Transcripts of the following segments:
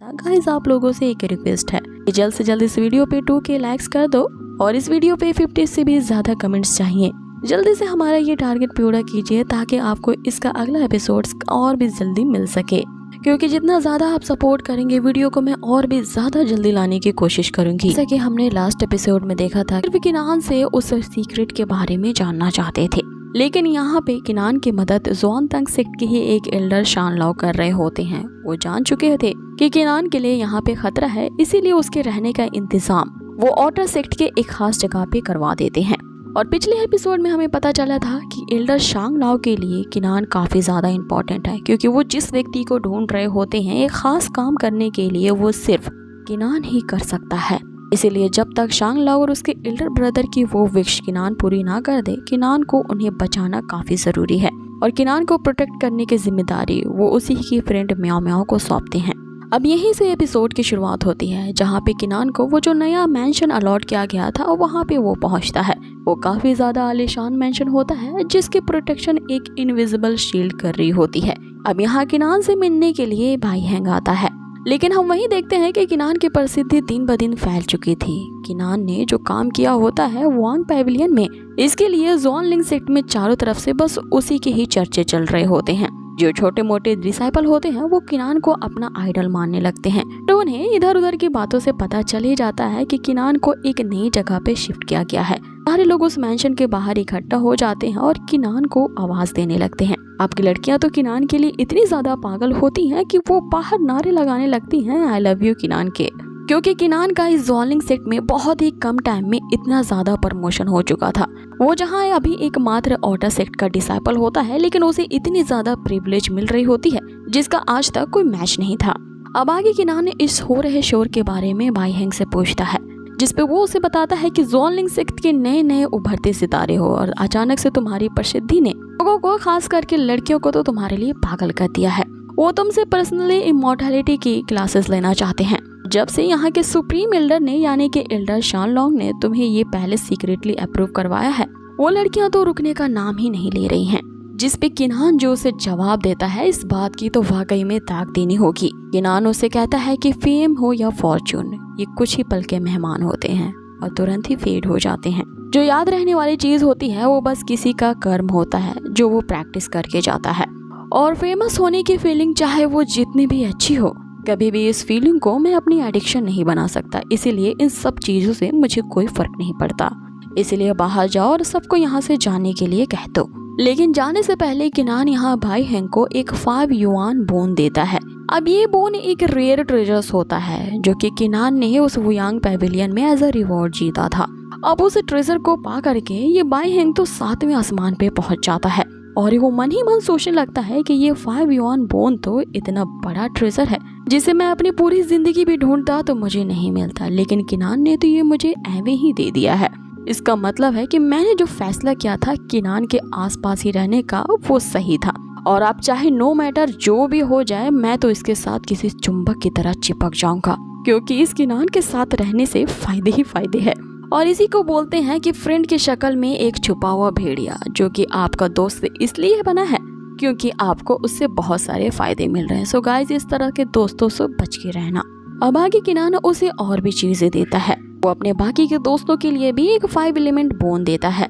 Guys आप लोगों से एक रिक्वेस्ट है कि जल्द से जल्द इस वीडियो पे 2K लाइक्स कर दो और इस वीडियो पे 50 से भी ज्यादा कमेंट्स चाहिए। जल्दी से हमारा ये टारगेट पूरा कीजिए ताकि आपको इसका अगला एपिसोड और भी जल्दी मिल सके, क्योंकि जितना ज्यादा आप सपोर्ट करेंगे वीडियो को मैं और भी ज्यादा जल्दी लाने की कोशिश करूंगी। जैसा कि हमने लास्ट एपिसोड में देखा था कि किनान से उस सीक्रेट के बारे में जानना चाहते थे, लेकिन यहाँ पे किनान की मदद ज़ोन तंग सेक्ट के ही एक एल्डर शान लाओ कर रहे होते हैं। वो जान चुके थे कि किनान के लिए यहाँ पे खतरा है, इसीलिए उसके रहने का इंतजाम वो ऑटर सेक्ट के एक खास जगह पे करवा देते हैं। और पिछले एपिसोड में हमें पता चला था कि एल्डर शांग लाओ के लिए किनान काफी ज्यादा इम्पोर्टेंट है, क्योंकि वो जिस व्यक्ति को ढूंढ रहे होते हैं एक खास काम करने के लिए वो सिर्फ किनान ही कर सकता है। इसीलिए जब तक शांग लाओ और उसके एल्डर ब्रदर की वो विश किनान पूरी ना कर दे, किनान को उन्हें बचाना काफी जरूरी है और किनान को प्रोटेक्ट करने की जिम्मेदारी वो उसी की फ्रेंड म्याओ म्याओ को सौंपते हैं। अब यहीं से एपिसोड की शुरुआत होती है, जहाँ पे किनान को वो जो नया मेंशन अलॉट किया गया था वहाँ पे वो पहुँचता है। वो काफी ज्यादा आलीशान मेंशन होता है जिसकी प्रोटेक्शन एक इनविजिबल शील्ड कर रही होती है। अब यहाँ किनान से मिलने के लिए भाई हैंग आता है, लेकिन हम वही देखते हैं कि किनान की प्रसिद्धि दिन ब दिन फैल चुकी थी। किनान ने जो काम किया होता है वांग पैविलियन में, इसके लिए ज़ोन लिंग सेक्ट में चारों तरफ से बस उसी के ही चर्चे चल रहे होते हैं। जो छोटे मोटे डिसाइपल होते हैं वो किनान को अपना आइडल मानने लगते हैं। तो उन्हें इधर उधर की बातों से पता चल ही जाता है कि किनान को एक नई जगह पे शिफ्ट किया गया है। सारे लोग उस मेंशन के बाहर इकट्ठा हो जाते हैं और किनान को आवाज देने लगते हैं। आपकी लड़कियां तो किनान के लिए इतनी ज्यादा पागल होती हैं कि वो बाहर नारे लगाने लगती हैं आई लव यू किनान के, क्योंकि किनान का इस ज़ोन सेक्ट में बहुत ही कम टाइम में इतना ज्यादा प्रमोशन हो चुका था। वो जहाँ अभी एकमात्र ऑटर सेक्ट का डिसाइपल होता है, लेकिन उसे इतनी ज्यादा प्रिविलेज मिल रही होती है जिसका आज तक कोई मैच नहीं था। अब आगे किनान ने इस हो रहे शोर के बारे में भाई हैंग से पूछता है, जिसपे वो उसे बताता है कि ज़ोन सेक्ट के नए नए उभरते सितारे हो और अचानक से तुम्हारी प्रसिद्धि ने लोगों को, खास करके लड़कियों को, तो तुम्हारे लिए पागल कर दिया है। वो तुमसे पर्सनली इमॉर्टैलिटी की क्लासेस लेना चाहते हैं। जब से यहाँ के सुप्रीम एल्डर ने यानी कि एल्डर शान लॉन्ग ने तुम्हें ये पहले सीक्रेटली अप्रूव करवाया है, वो लड़कियां तो रुकने का नाम ही नहीं ले रही हैं। जिस पे किनान जो उसे जवाब देता है इस बात की तो वाकई में ताक देनी होगी। किनान उसे कहता है कि फेम हो या फॉर्चून, ये कुछ ही पल के मेहमान होते हैं और तुरंत ही फेड हो जाते हैं। जो याद रहने वाली चीज होती है वो बस किसी का कर्म होता है जो वो प्रैक्टिस करके जाता है। और फेमस होने की फीलिंग चाहे वो जितनी भी अच्छी हो, कभी भी इस फीलिंग को मैं अपनी एडिक्शन नहीं बना सकता। इसीलिए इन सब चीजों से मुझे कोई फर्क नहीं पड़ता। इसीलिए बाहर जाओ और सबको यहाँ से जाने के लिए कह दो। लेकिन जाने से पहले किनान यहाँ भाई हैंग को एक 5 युआन बोन देता है। अब ये बोन एक रेयर ट्रेजर्स होता है जो कि किनान ने उस वुयांग पैविलियन में एज अ रिवॉर्ड जीता था। अब उस ट्रेजर को पा करके ये भाई हैंग तो 7वें आसमान पे पहुंच जाता है और वो मन ही मन सोचने लगता है कि ये 5 युआन बोन तो इतना बड़ा ट्रेजर है जिसे मैं अपनी पूरी जिंदगी भी ढूंढता तो मुझे नहीं मिलता, लेकिन किनान ने तो ये मुझे एवे ही दे दिया है। इसका मतलब है कि मैंने जो फैसला किया था किनान के आसपास ही रहने का वो सही था। और आप चाहे नो मैटर जो भी हो जाए, मैं तो इसके साथ किसी चुंबक की तरह चिपक जाऊंगा, क्योंकि इस किनान के साथ रहने से फायदे ही फायदे हैं। और इसी को बोलते हैं कि फ्रेंड की शक्ल में एक छुपा हुआ भेड़िया, जो कि आपका दोस्त इसलिए बना है क्योंकि आपको उससे बहुत सारे फायदे मिल रहे हैं। सो गाइस, इस तरह के दोस्तों से बच के रहना। अब आगे किनान उसे और भी चीजें देता है। वो अपने बाकी के दोस्तों के लिए भी एक 5 एलिमेंट बोन देता है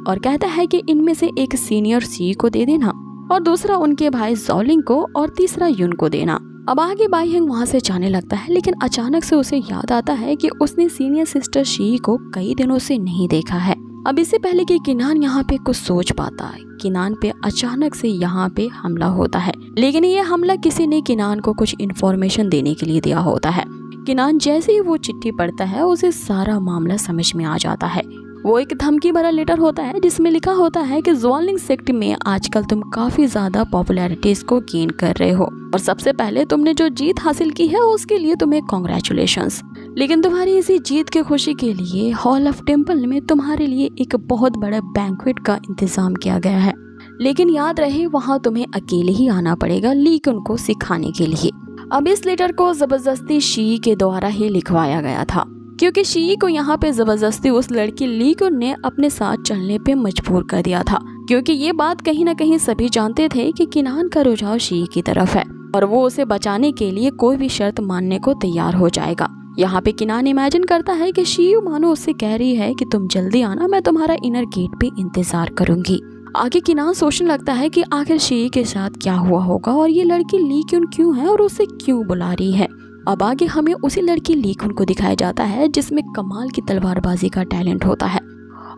और कहता है कि इनमें से एक सीनियर सी को दे देना और दूसरा उनके भाई ज़ोलिंग को और तीसरा युन को देना। अब आगे भाई हैंग वहाँ से जाने लगता है, लेकिन अचानक से उसे याद आता है कि उसने सीनियर सिस्टर शी को कई दिनों से नहीं देखा है। अब इससे पहले कि किनान यहाँ पे कुछ सोच पाता है, किनान पे अचानक से यहाँ पे हमला होता है। लेकिन ये हमला किसी ने किनान को कुछ इन्फॉर्मेशन देने के लिए दिया होता है। किनान जैसे ही वो चिट्ठी पढ़ता है उसे सारा मामला समझ में आ जाता है। वो एक धमकी भरा लेटर होता है जिसमें लिखा होता है कि ज़ोन सेक्ट में आजकल तुम काफी ज्यादा पॉपुलैरिटीज को गेन कर रहे हो और सबसे पहले तुमने जो जीत हासिल की है उसके लिए तुम्हें कॉन्ग्रेचुलेशंस। लेकिन तुम्हारी इसी जीत की खुशी के लिए हॉल ऑफ टेम्पल में तुम्हारे लिए एक बहुत बड़ा बैंक्वेट का इंतजाम किया गया है, लेकिन याद रहे वहाँ तुम्हें अकेले ही आना पड़ेगा लीक उनको सिखाने के लिए। अब इस लेटर को जबरदस्ती शी के द्वारा ही लिखवाया गया था, क्योंकि शी को यहाँ पे जबरदस्ती उस लड़की लीकुन ने अपने साथ चलने पे मजबूर कर दिया था, क्योंकि ये बात कहीं ना कहीं सभी जानते थे कि किनान का रुझाव शी की तरफ है। और वो उसे बचाने के लिए कोई भी शर्त मानने को तैयार हो जाएगा। यहाँ पे किनान इमेजिन करता है कि शियू मानो उससे कह रही है कि तुम जल्दी आना, मैं तुम्हारा इनर गेट पे इंतजार करूंगी। आगे किनान सोचने लगता है कि आखिर शी के साथ क्या हुआ होगा और ये लड़की ली क्यून क्यों है और उसे क्यों बुला रही है। अब आगे हमें उसी लड़की ली क्यून को दिखाया जाता है जिसमें कमाल की तलवारबाजी का टैलेंट होता है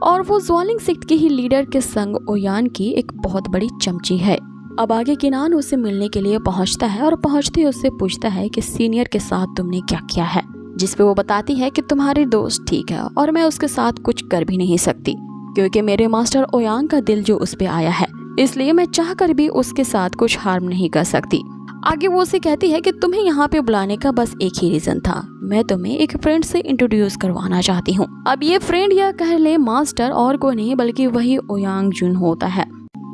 और वो ज्वालिंग सेक्ट के ही लीडर के संग ओयान की एक बहुत बड़ी चमची है। अब आगे किनान उससे मिलने के लिए पहुंचता है और पहुंचते ही उससे पूछता है कि सीनियर के साथ तुमने क्या किया है, जिसपे वो बताती है कि तुम्हारी दोस्त ठीक है और मैं उसके साथ कुछ कर भी नहीं सकती क्योंकि मेरे मास्टर ओयांग का दिल जो उस पे आया है, इसलिए मैं चाहकर भी उसके साथ कुछ हार्म नहीं कर सकती। आगे वो उसे कहती है कि तुम्हें यहाँ पे बुलाने का बस एक ही रीजन था, मैं तुम्हें एक फ्रेंड से इंट्रोड्यूस करवाना चाहती हूँ। अब ये फ्रेंड या कह ले मास्टर और कोई नहीं बल्कि वही ओयांग जुन होता है,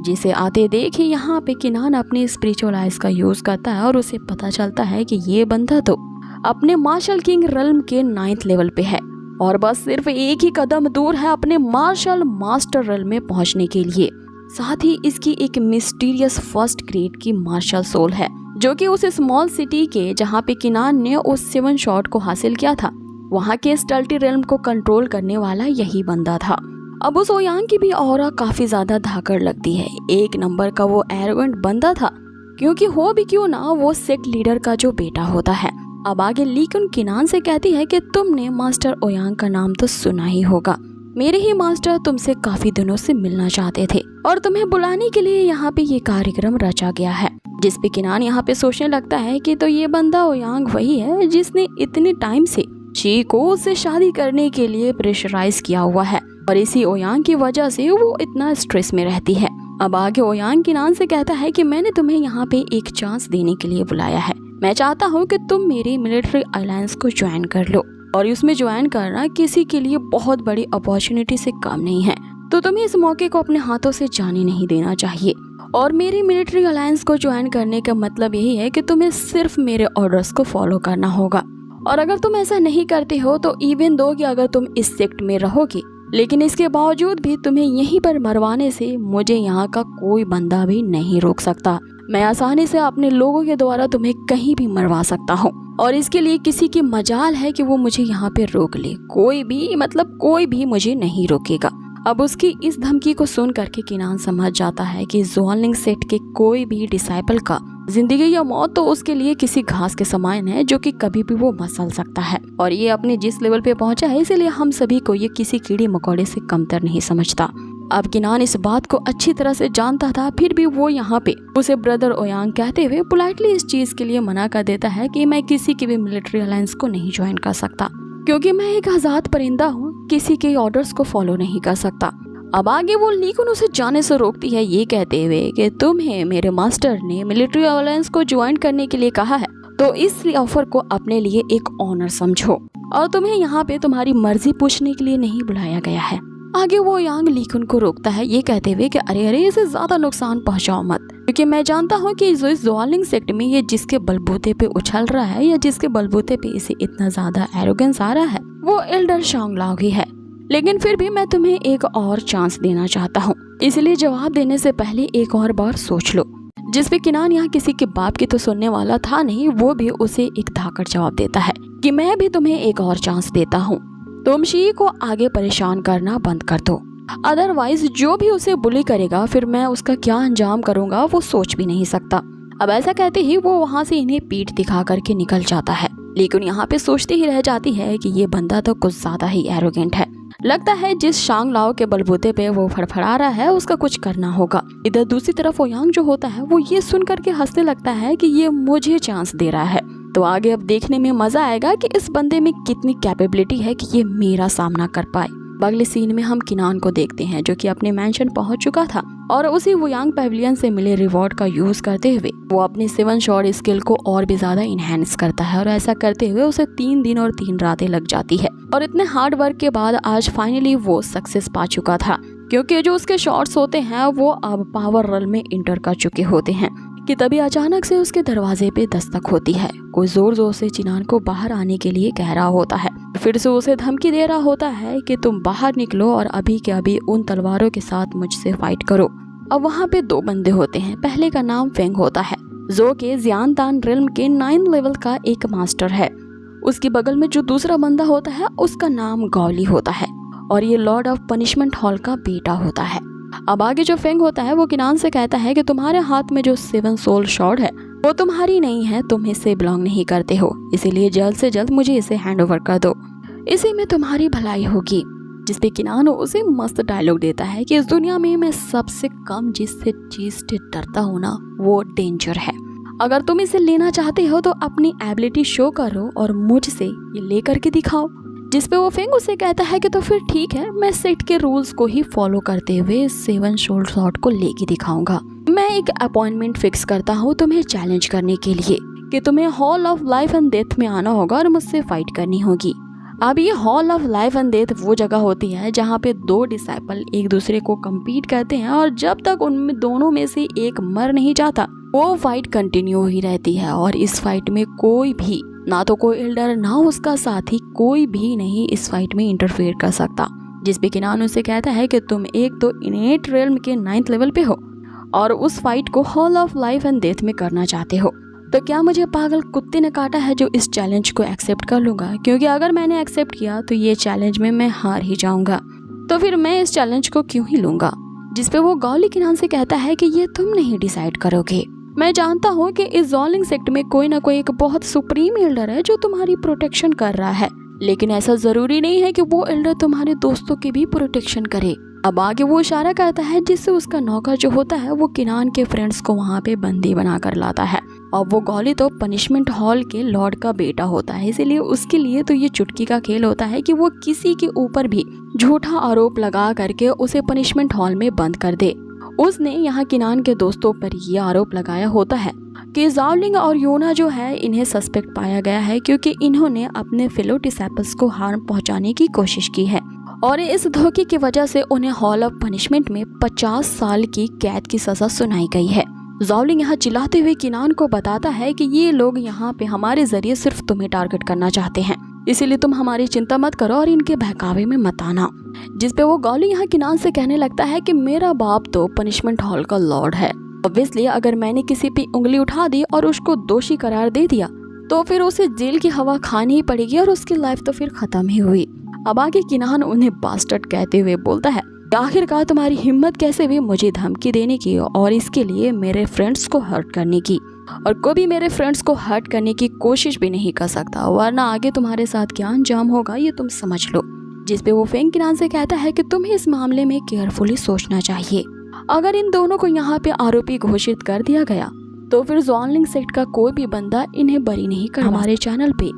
जिसे आते देख ही यहाँ पे किनान अपनी स्पिरिचुअल आइज का यूज करता है और उसे पता चलता है कि ये बंदा तो अपने मार्शल किंग रल्म के 9th लेवल पे है और बस सिर्फ एक ही कदम दूर है अपने मार्शल मास्टर रल्म में पहुंचने के लिए। साथ ही इसकी एक मिस्टीरियस फर्स्ट ग्रेड की मार्शल सोल है जो कि उस स्मॉल सिटी के जहां पे किनान ने उस 7 शॉट को हासिल किया था, वहां के स्टल्टी रेल्म को कंट्रोल करने वाला यही बंदा था। अब उस ओयांग की भी ऑरा काफी ज्यादा धाकड़ लगती है, एक नंबर का वो एरोगेंट बंदा था क्योंकि हो भी क्यों ना वो सेक्ट लीडर का जो बेटा होता है। अब आगे ली क्यून किनान से कहती है कि तुमने मास्टर ओयांग का नाम तो सुना ही होगा, मेरे ही मास्टर तुमसे काफी दिनों से मिलना चाहते थे और तुम्हें बुलाने के लिए यहाँ पे ये कार्यक्रम रचा गया है। जिस पे किनान यहाँ पे सोचने लगता है कि तो ये बंदा ओयांग वही है जिसने इतने टाइम से शी को उससे शादी करने के लिए प्रेशराइज किया हुआ है और इसी ओयांग की वजह से वो इतना स्ट्रेस में रहती है। अब आगे ओयांग किनान से कहता है कि मैंने तुम्हें यहाँ पे एक चांस देने के लिए बुलाया है, मैं चाहता हूँ कि तुम मेरी मिलिट्री अलायंस को ज्वाइन कर लो और इसमें ज्वाइन करना किसी के लिए बहुत बड़ी अपॉर्चुनिटी से कम नहीं है, तो तुम्हें इस मौके को अपने हाथों से जाने नहीं देना चाहिए। और मेरी मिलिट्री अलायंस को ज्वाइन करने का मतलब यही है कि तुम्हें सिर्फ मेरे ऑर्डर्स को फॉलो करना होगा और अगर तुम ऐसा नहीं करते हो तो इवन दो कि अगर तुम इस सेक्ट में रहोगे लेकिन इसके बावजूद भी तुम्हें यहीं पर मरवाने से मुझे यहाँ का कोई बंदा भी नहीं रोक सकता। मैं आसानी से अपने लोगों के द्वारा तुम्हें कहीं भी मरवा सकता हूँ और इसके लिए किसी की मजाल है कि वो मुझे यहाँ पे रोक ले, कोई भी मुझे नहीं रोकेगा। अब उसकी इस धमकी को सुन करके किनान समझ जाता है कि ज्वालिंग सेक्ट के कोई भी डिसाइपल का जिंदगी या मौत तो उसके लिए किसी घास के समान है जो कि कभी भी वो मसल सकता है और ये अपने जिस लेवल पे पहुंचा है इसीलिए हम सभी को ये किसी कीड़ी मकोड़े से कमतर नहीं समझता। अब किनान इस बात को अच्छी तरह से जानता था, फिर भी वो यहाँ पे उसे ब्रदर ओयांग कहते हुए पोलाइटली इस चीज के लिए मना कर देता है कि मैं किसी की भी मिलिट्री अलायंस को नहीं ज्वाइन कर सकता क्योंकि मैं एक आजाद परिंदा हूँ, किसी के ऑर्डर्स को फॉलो नहीं कर सकता। अब आगे वो ली क्यून उसे जाने से रोकती है ये कहते हुए कि तुम्हें मेरे मास्टर ने मिलिट्री अलायंस को ज्वाइन करने के लिए कहा है तो इस ऑफर को अपने लिए एक ऑनर समझो और तुम्हें यहाँ पे तुम्हारी मर्जी पूछने के लिए नहीं बुलाया गया है। आगे वो यांग ली क्यून को रोकता है ये कहते हुए कि अरे इसे ज्यादा नुकसान पहुंचाओ मत क्योंकि मैं जानता हूँ कि जो इस ज्वालिंग सेक्ट में ये जिसके बलबूते पे उछल रहा है या जिसके बलबूते पे इसे इतना ज्यादा एरोगेंस आ रहा है वो एल्डर शांगलाओ ही है, लेकिन फिर भी मैं तुम्हें एक और चांस देना चाहता हूँ, इसलिए जवाब देने से पहले एक और बार सोच लो। जिस पे किनान यहाँ किसी के बाप की तो सुनने वाला था नहीं, वो भी उसे एक धाकड़ जवाब देता है कि मैं भी तुम्हें एक और चांस देता हूँ, तुम शी को आगे परेशान करना बंद कर दो, अदरवाइज जो भी उसे बुली करेगा फिर मैं उसका क्या अंजाम करूंगा वो सोच भी नहीं सकता। अब ऐसा कहते ही वो वहाँ से इन्हें पीठ दिखा करके निकल जाता है, लेकिन यहाँ पे सोचती ही रह जाती है कि ये बंदा तो कुछ ज्यादा ही एरोगेंट है, लगता है जिस शांगलाओ के बलबूते पे वो फड़फड़ा रहा है उसका कुछ करना होगा। इधर दूसरी तरफ ओयांग जो होता है वो ये सुन करके हंसने लगता है कि ये मुझे चांस दे रहा है, तो आगे अब देखने में मजा आएगा कि इस बंदे में कितनी कैपेबिलिटी है कि ये मेरा सामना कर पाए। अगले सीन में हम किनान को देखते हैं जो कि अपने मेंशन पहुंच चुका था और उसी वोयांग पैविलियन से मिले रिवॉर्ड का यूज करते हुए वो अपनी 7 शॉट स्किल को और भी ज्यादा इनहेंस करता है और ऐसा करते हुए उसे 3 दिन और 3 रातें लग जाती है और इतने हार्ड वर्क के बाद आज फाइनली वो सक्सेस पा चुका था क्योंकि जो उसके शॉट्स होते हैं वो अब पावर रल में इंटर कर चुके होते हैं कि तभी अचानक से उसके दरवाजे पे दस्तक होती है। कोई जोर जोर से चिनान को बाहर आने के लिए कह रहा होता है, फिर से उसे धमकी दे रहा होता है कि तुम बाहर निकलो और अभी के अभी उन तलवारों के साथ मुझसे फाइट करो। अब वहाँ पे 2 बंदे होते हैं, पहले का नाम फेंग होता है जो के जियानतान रिल्म के 9 लेवल का एक मास्टर है। उसके बगल में जो दूसरा बंदा होता है उसका नाम गौली होता है और ये लॉर्ड ऑफ पनिशमेंट हॉल का बेटा होता है। अब आगे जो फेंग होता है वो किनान से कहता है कि तुम्हारे हाथ में जो 7 सोल शॉर्ड है वो तुम्हारी नहीं है, तुम इससे बिलोंग नहीं करते हो, इसीलिए जल्द से जल्द मुझे इसे हैंड ओवर कर दो, इसी में तुम्हारी भलाई होगी। जिसपे किनान उसे मस्त डायलॉग देता है कि इस दुनिया में मैं सबसे कम जिससे चीज से डरता हूँ ना वो डेंजर है। अगर तुम इसे लेना चाहते हो तो अपनी एबिलिटी शो करो और मुझसे ये लेकर के दिखाओ। जिसपे वो फेंग उसे कहता है कि तो फिर ठीक है, मैं सेट के रूल्स को ही फॉलो करते हुए 7 सोल शॉर्ड को लेके दिखाऊंगा। मैं एक अपॉइंटमेंट फिक्स करता हूँ तुम्हें चैलेंज करने के लिए कि तुम्हें hall of life and death में आना होगा और मुझसे फाइट करनी होगी। अब ये hall of life and death वो जगह होती है जहाँ पे 2 डिसाइपल एक दूसरे को कम्पीट करते हैं और जब तक उनमें दोनों में से एक मर नहीं जाता वो फाइट कंटिन्यू ही रहती है। और इस फाइट में कोई भी, ना तो कोई एल्डर ना उसका साथी, कोई भी नहीं इस फाइट में इंटरफेयर कर सकता। जिस पे किनान उसे कहता है कि तुम एक तो इनेट रिल्म के 9th लेवल पे हो और उस फाइट को hall of life and death में करना चाहते हो, तो क्या मुझे पागल कुत्ते ने काटा है जो इस चैलेंज को एक्सेप्ट कर लूंगा? क्योंकि अगर मैंने एक्सेप्ट किया तो ये चैलेंज में मैं हार ही जाऊंगा, तो फिर मैं इस चैलेंज को क्यों ही लूंगा। जिसपे वो गौली किनान से कहता है कि ये तुम नहीं डिसाइड करोगे। मैं जानता हूँ कि इस जॉलिंग सेक्ट में कोई ना कोई एक बहुत सुप्रीम एल्डर है जो तुम्हारी प्रोटेक्शन कर रहा है, लेकिन ऐसा जरूरी नहीं है कि वो एल्डर तुम्हारे दोस्तों की भी प्रोटेक्शन करे। अब आगे वो इशारा करता है जिससे उसका नौकर जो होता है वो किनान के फ्रेंड्स को वहाँ पे बंदी बना कर लाता है। और वो गौली तो पनिशमेंट हॉल के लॉर्ड का बेटा होता है, इसीलिए उसके लिए तो ये चुटकी का खेल होता है कि वो किसी के ऊपर भी झूठा आरोप लगा करके उसे पनिशमेंट हॉल में बंद कर दे। उसने यहाँ किनान के दोस्तों पर ये आरोप लगाया होता है कि ज़ाओलिंग और योना जो है इन्हें सस्पेक्ट पाया गया है क्योंकि इन्होंने अपने फेलो डिसाइपल्स को हार्म पहुंचाने की कोशिश की है और इस धोखे की वजह से उन्हें हॉल ऑफ पनिशमेंट में 50 साल की कैद की सजा सुनाई गई है। ज़ाओलिंग यहाँ चिल्लाते हुए किनान को बताता है कि ये लोग यहाँ पे हमारे जरिए सिर्फ तुम्हें टारगेट करना चाहते हैं, इसीलिए तुम हमारी चिंता मत करो और इनके बहकावे में मत आना। जिसपे वो गौली यहाँ किनान से कहने लगता है कि मेरा बाप तो पनिशमेंट हॉल का लॉर्ड है, ऑब्वियसली अगर मैंने किसी पे उंगली उठा दी और उसको दोषी करार दे दिया तो फिर उसे जेल की हवा खानी ही पड़ेगी और उसकी लाइफ तो फिर खत्म ही हुई। अब आगे किनान उन्हें बास्टर्ड कहते हुए बोलता है आखिरकार तुम्हारी हिम्मत कैसे हुई मुझे धमकी देने की और इसके लिए मेरे फ्रेंड्स को हर्ट करने की, और कोई भी मेरे फ्रेंड्स को हर्ट करने की कोशिश भी नहीं कर सकता, वरना आगे तुम्हारे साथ क्या अंजाम होगा ये तुम समझ लो। जिसपे वो फेंग किनान से कहता है कि तुम्हें इस मामले में केयरफुली सोचना चाहिए। अगर इन दोनों को यहाँ पे आरोपी घोषित कर दिया गया तो फिर ज़ॉलिंग सेक्ट का कोई भी बंदा इन्हें बरी नहीं कर। हमारे चैनल पे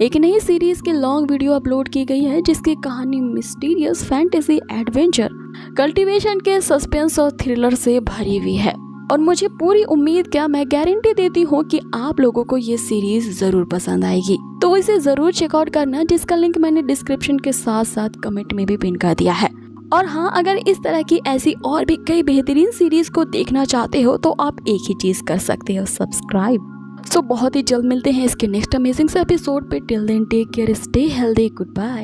एक नई सीरीज की लॉन्ग वीडियो अपलोड की गई है जिसकी कहानी मिस्टीरियस फैंटेसी एडवेंचर कल्टीवेशन के सस्पेंस और थ्रिलर से भरी हुई है और मुझे पूरी उम्मीद, क्या मैं गारंटी देती हूँ कि आप लोगों को ये सीरीज जरूर पसंद आएगी, तो इसे जरूर चेकआउट करना जिसका लिंक मैंने डिस्क्रिप्शन के साथ साथ कमेंट में भी पिन कर दिया है। और हाँ, अगर इस तरह की ऐसी और भी कई बेहतरीन सीरीज को देखना चाहते हो तो आप एक ही चीज कर सकते हो, सब्सक्राइब। सो बहुत ही जल्द मिलते हैं इसके नेक्स्ट अमेजिंग से एपिसोड पे। Till then take care, stay healthy, good bye.